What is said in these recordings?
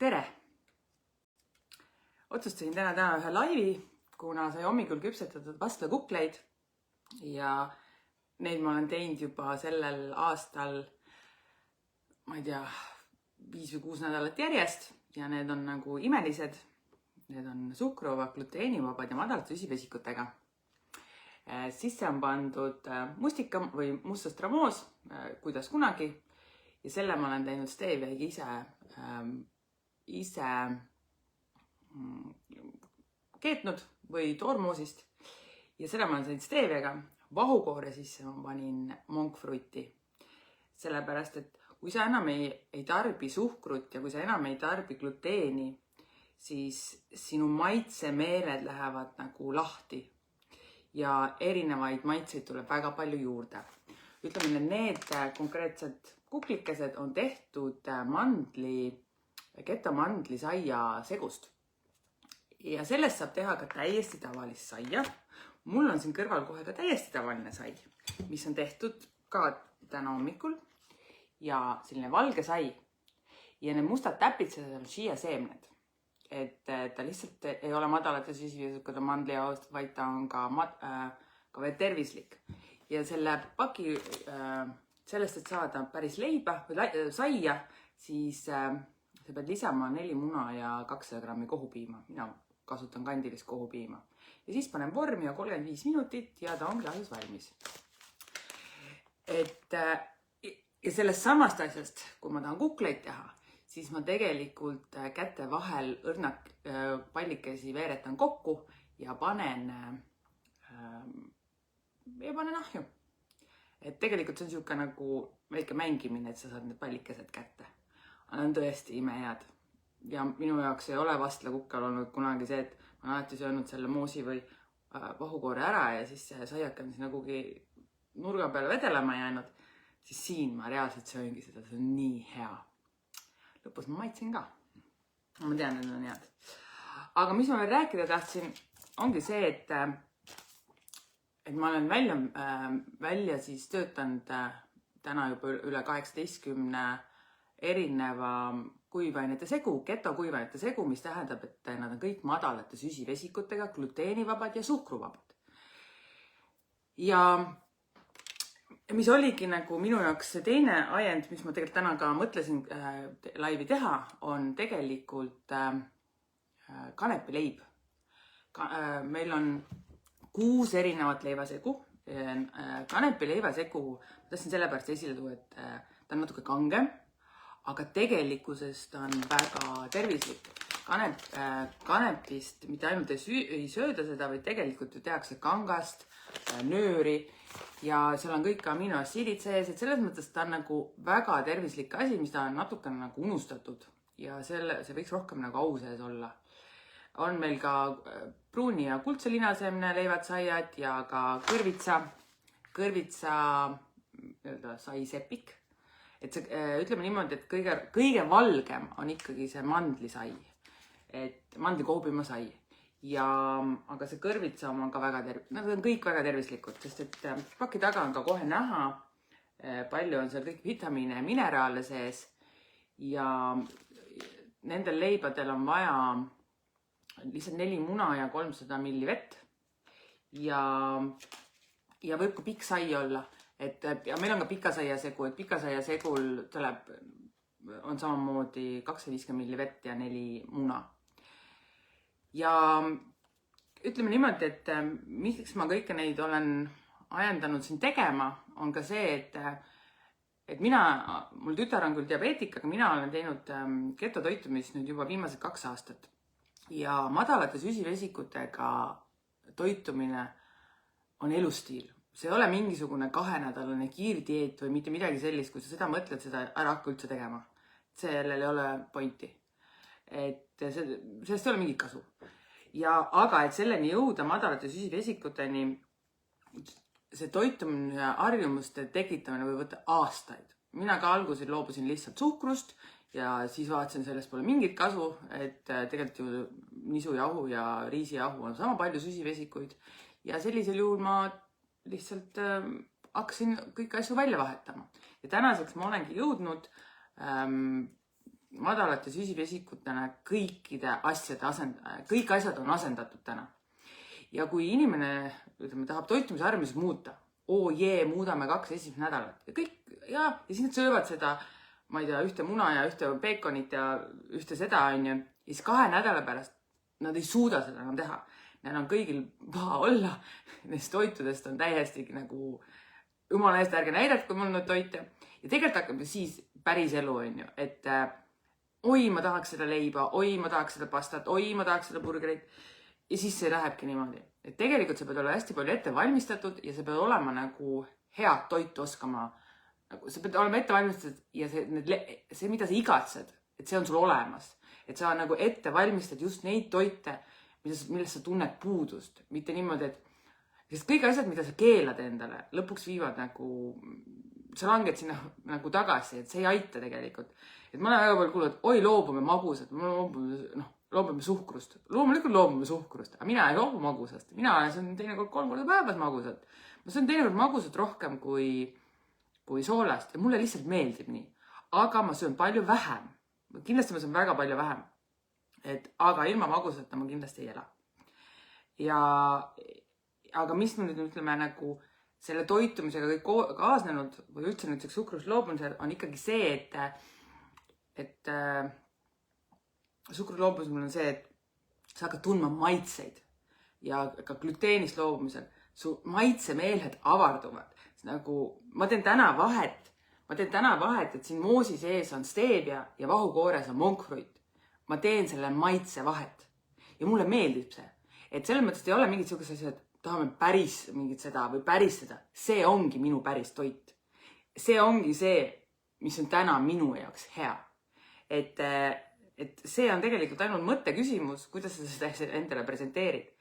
Tere! Otsustasin täna ühe laivi, kuna sai hommikul küpsetatud vastlakukleid ja neid ma olen teinud juba sellel aastal, ma ei tea, 5 või 6 nädalat järjest ja need on nagu imelised. Need on suhkruva, gluteenivabad ja madalate süsivesikutega. Sisse on pandud mustika või mustastramoos, kuidas kunagi. Ja selle ma olen teinud steeviaigi ise keetnud või toormoosist. Ja selle ma olen teinud steeviaga. Vahukoore sisse ma panin monk fruiti. Sellepärast, et kui sa enam ei tarbi suhkrut ja kui sa enam ei tarbi gluteeni, siis sinu maitsemeeled lähevad nagu lahti ja erinevaid maitseid tuleb väga palju juurde. Ütleme, need konkreetsed kuklikesed on tehtud ketomandlisaia segust. Ja sellest saab teha ka täiesti tavalist saia. Mul on siin kõrval kohe ka täiesti tavaline sai, mis on tehtud ka täna hommikul ja selline valge sai. Ja need mustad täpitsed on chia seemned. Et ta lihtsalt ei ole madalate süsivesikute mandlijaost, vaid ta on ka veel tervislik. Ja selle paki, sellest, et saada päris leiba või saia, siis sa pead lisama 4 muna ja 200 grammi kohupiima. Mina kasutan kandilist kohupiima. Ja siis panen vormi ja 35 minutit ja ta ongi asjus valmis. Ja sellest samast asjast, kui ma tahan kukleid teha, siis ma tegelikult käte vahel õrnak pallikesi veeretan kokku ja panen ahju. Et tegelikult see on niisugune nagu väike mängimine, et sa saad need pallikesed kätte. Nad on tõesti imehead. Ja minu jaoks ei ole vastlakukkel olnud kunagi see, et ma olen alati söönud selle moosi või vahukoore ära ja siis see saiak on kuhugi nurga peale vedelema jäänud. Siis siin ma reaalselt sööngi seda, see on nii hea. Lõpus ma maitsin ka. Ma tean, et need on head. Aga mis ma veel rääkida tahtsin, ongi see, et ma olen välja siis töötanud täna juba üle 18 erineva kuivainete segu, ketokuivainete segu, mis tähendab, et nad on kõik madalate süsivesikutega, gluteenivabad ja suhkruvabad. Ja mis oligi nagu minu jaoks see teine ajend, mis ma tegelikult täna ka mõtlesin laivi teha, on tegelikult kanepileib. Meil on 6 erinevat leivasegu. Kanepileivasegu, ma tahtsin sellepärast esile tuua, et ta on natuke kangem, aga tegelikkuses ta on väga tervislik. Kanepist mitte ainult ei sööda seda, vaid tegelikult ju tehakse kangast, nööri ja seal on kõik aminoassiidid sees, et selles mõttes ta on nagu väga tervislik asi, mis ta on natukene nagu unustatud ja see võiks rohkem nagu au sees olla. On meil ka pruuni ja kuldse linasemne leivad saiad ja ka kõrvitsa saisepik. Et see, ütleme niimoodi, et kõige valgem on ikkagi see mandlisai, et mandlikohupiima sai. Aga see kõrvitsa on ka nad on kõik väga tervislikud, sest et paki taga on ka kohe näha, palju on seal kõik vitamiine ja mineraale sees ja nendel leibadel on vaja lihtsalt 4 muna ja 300 milli vett ja võib ka pikk sai olla. Ja meil on ka pikasaia segu, et pikasaia segul on samamoodi 250 milli vett ja 4 muna. Ja ütleme niimoodi, et miks ma kõike neid olen ajendanud siin tegema, on ka see, et mul tütar on küll diabeetik, aga mina olen teinud ketotoitumist nüüd juba viimased 2 aastat. Ja madalate süsivesikutega toitumine on elustiil. See ei ole mingisugune 2-nädalane kiirdieet või mitte midagi sellist, kui sa seda mõtled, seda ära hakka üldse tegema. Sellel ei ole pointi. Sellest ei ole mingit kasu. Aga et selleni jõuda madalate süsivesikuteni, see toitumine harjumuste tekitamine võib võtta aastaid. Mina ka alguses loobusin lihtsalt suhkrust ja siis vaatasin, sellest pole mingit kasu, et tegelikult ju nisujahu ja riisijahu on sama palju süsivesikuid ja sellisel juhul ma lihtsalt hakkasin kõiki asju välja vahetama. Ja tänaseks ma olengi jõudnud madalate süsivesikutena kõik asjad on asendatud täna. Ja kui inimene, ütleme, tahab toitumise harjumusi muuta, muudame 2 esimest nädalat ja kõik, ja siis nad söövad seda, ma ei tea, ühte muna ja ühte peekonit ja ühte seda, ja siis 2 nädala pärast nad ei suuda seda enam teha. Neil on kõigil paha olla, nendest toitudest on täiesti nagu, jumala eest ärge näidata, kui mul on toite. Ja tegelikult hakkab siis päris elu, et ma tahaks seda leiba, ma tahaks seda pastat, ma tahaks seda burgerit. Ja siis see lähebki niimoodi. Et tegelikult sa pead olema hästi palju ette valmistatud ja sa pead olema nagu head toitu oskama. Sa pead olema ette valmistatud ja see, mida sa igatsed, et see on sul olemas. Et sa nagu ette valmistad just neid toite, millest sa tunned puudust. Mitte niimoodi, sest kõik asjad, mida sa keelad endale, lõpuks viivad nagu, sa langed sinna nagu tagasi, et see ei aita tegelikult. Et ma olen väga palju kuulnud, loobume magusat, loobume suhkrust. Loomulikult loobume suhkrust, aga mina ei loobu magusast. Mina söön teinekord 3 korda päevas magusat. Ma söön teinekord magusat rohkem kui soolast ja mulle lihtsalt meeldib nii. Aga ma söön palju vähem. Kindlasti ma söön väga palju vähem. Aga ilma magusata ma kindlasti ei ela. Aga mis me nüüd ütleme nagu selle toitumisega kõik kaasnenud või üldse nüüd suhkrust loobumisel on ikkagi see, et suhkrust loobumisel on see, et sa hakkad tundma maitseid ja ka gluteenist loobumisel su maitsemeeled avarduvad. Nagu, ma teen täna vahet, et siin moosi sees on stevia ja vahukoores on monkfruit. Ma teen selle maitse vahet ja mulle meeldib see. Et selles mõttes ei ole mingid sellised asjad, et tahame päris mingit seda või päris seda. See ongi minu päris toit. See ongi see, mis on täna minu jaoks hea. Et see on tegelikult ainult mõtte küsimus, kuidas sa seda endale presenteerid.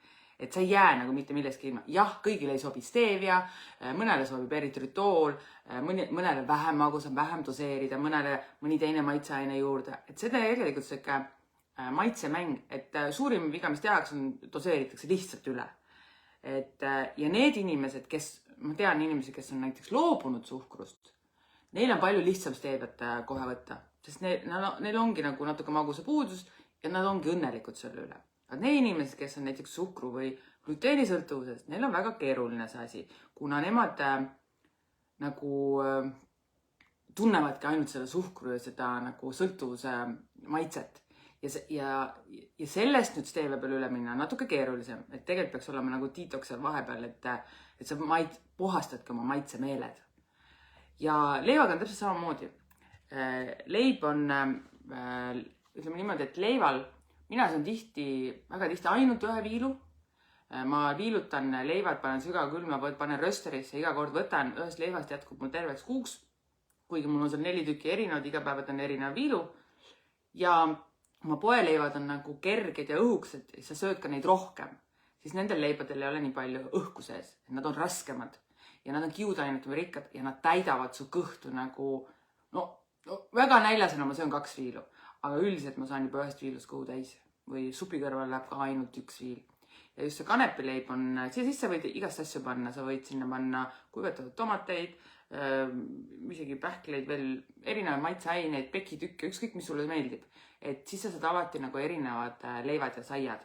Et sa ei jää nagu mitte milleski ilma. Jah, kõigile ei sobi stevia, mõnele sobib eritritol, mõnele vähem magus on vähem doseerida, mõni teine maitseaine juurde. Et seda tegelikult selline maitsemäng, et suurim viga, mis tehakse, doseeritakse lihtsalt üle. Ja need inimesed, ma tean inimesi, kes on näiteks loobunud suhkrust, neil on palju lihtsam steeviat kohe võtta, sest neil ongi nagu natuke magusa puudus ja nad ongi õnnelikud selle üle. Aga need inimesed, kes on näiteks suhkru või gluteenisõltuvusest, neil on väga keeruline see asi, kuna nemad nagu tunnevadki ainult selle suhkru ja seda nagu sõltuvuse maitset. Ja sellest nüüd stevia peale üle minna natuke keerulisem, et tegelikult peaks olema nagu detox seal vahepeal, et sa puhastadki oma maitsemeeled. Ja leivaga on täpselt samamoodi. Leib on, ütleme niimoodi, et leival mina söön väga tihti ainult 1 viilu. Ma viilutan leivad, panen sügavkülma, panen rösterisse, iga kord võtan 1 leivast jätkub mul terveks kuuks. Kuigi mul on seal 4 tükki erinevad, iga päev võtan erinev viilu. Ja oma poeleivad on nagu kerged ja õhuksed, sa sööd ka neid rohkem. Siis nendel leibadel ei ole nii palju õhku sees, et nad on raskemad. Ja nad on kiudainet või rikkad ja nad täidavad su kõhtu nagu, väga näljasena ma söön 2 viilu. Aga üldiselt ma saan juba 1 viilust kõhu täis või supi kõrval läheb ka ainult 1 viil. Ja just see kanepileib on, siia sisse võid igast asju panna, sa võid sinna panna kuivatatud tomateid, isegi pähkleid, veel erinevaid maitseaineid, pekitükke, ükskõik mis sulle meeldib. Et siis sa saad alati nagu erinevad leivad ja saiad.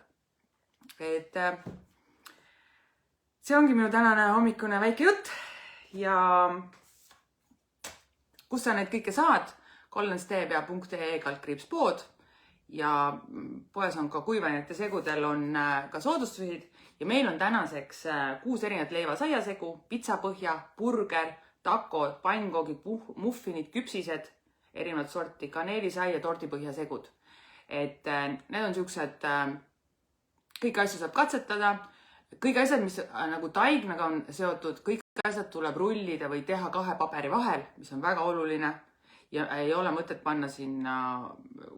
Et see ongi minu tänane hommikune väike jutt ja kus sa need kõike saad? kollenstevia.ee/pood ja poes on ka kuivainete segudel on ka soodustused ja meil on tänaseks 6 erinevat leivasaiasegu, pitsapõhja, burger, taco, pannkoogid, muffinid, küpsised, erinevat sorti, kaneelisai ja tordipõhjasegud. Et need on sellised, kõik asju saab katsetada, kõik asjad, mis nagu taignaga on seotud, kõik asjad tuleb rullida või teha 2 paberi vahel, mis on väga oluline. Ja ei ole mõtet panna sinna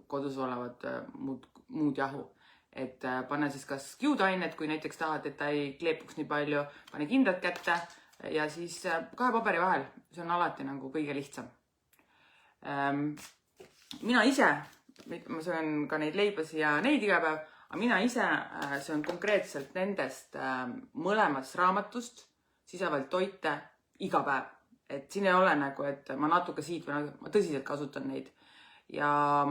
kodus olevat muud jahu. Et pane siis kas kiudainet, kui näiteks tahad, et ta ei kleepuks nii palju, pane kindlad kätte ja siis 2 paberi vahel. See on alati nagu kõige lihtsam. Mina ise, ma söön ka neid leibasi ja neid iga päev, aga mina ise söön konkreetselt nendest mõlemast raamatust sisevalt toite iga päev. Et siin ei ole nagu, et ma natuke siit või ma tõsiselt kasutan neid. ja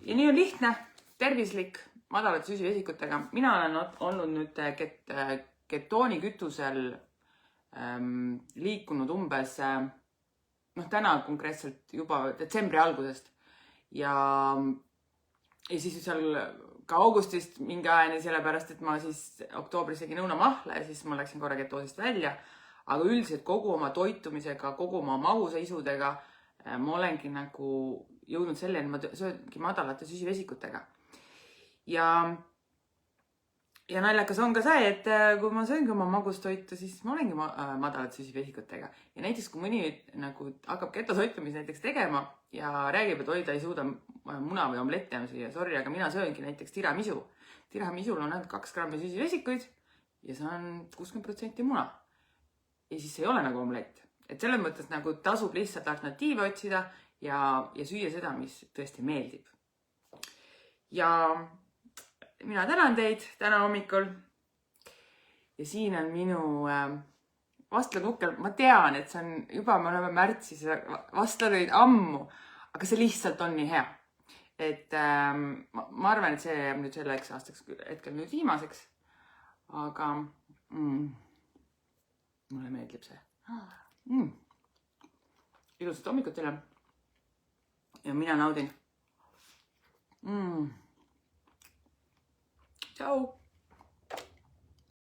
nii on lihtne, tervislik, madalate süsivesikutega. Mina olen olnud nüüd ketoonikütusel liikunud umbes, täna konkreetselt juba detsembri algusest ja siis seal ka augustist mingi ajani, sellepärast et ma siis oktoobris tegin õunamahla ja siis ma läksin korra ketoosist välja, aga üldiselt kogu oma toitumisega, kogu oma maguseisudega ma olengi nagu jõudnud selleni, ma sööngi madalate süsivesikutega. Ja naljakas on ka see, et kui ma sööngi oma magustoitu, siis ma olengi madalate süsivesikutega. Ja näiteks kui mõni nagu hakkab ketotoitumisi näiteks tegema ja räägib, et oi, ta ei suuda muna või omletti enam süüa, sorry, aga mina sööngi näiteks tiramisu. Tiramisul on ainult 2 grammi süsivesikuid ja see on 60% muna. Ja siis see ei ole nagu omlett. Et selles mõttes nagu tasub lihtsalt alternatiive otsida ja süüa seda, mis tõesti meeldib. Ja mina tänan teid täna hommikul. Ja siin on minu vastlakukkel. Ma tean, et see on juba, me oleme märtsis, vastlareid ammu, aga see lihtsalt on nii hea. Et ma arvan, et see jääb nüüd selleks aastaks hetkel nüüd viimaseks. Aga mulle meeldib see. Ilusat hommikut teile. Ja mina naudin. Ciao!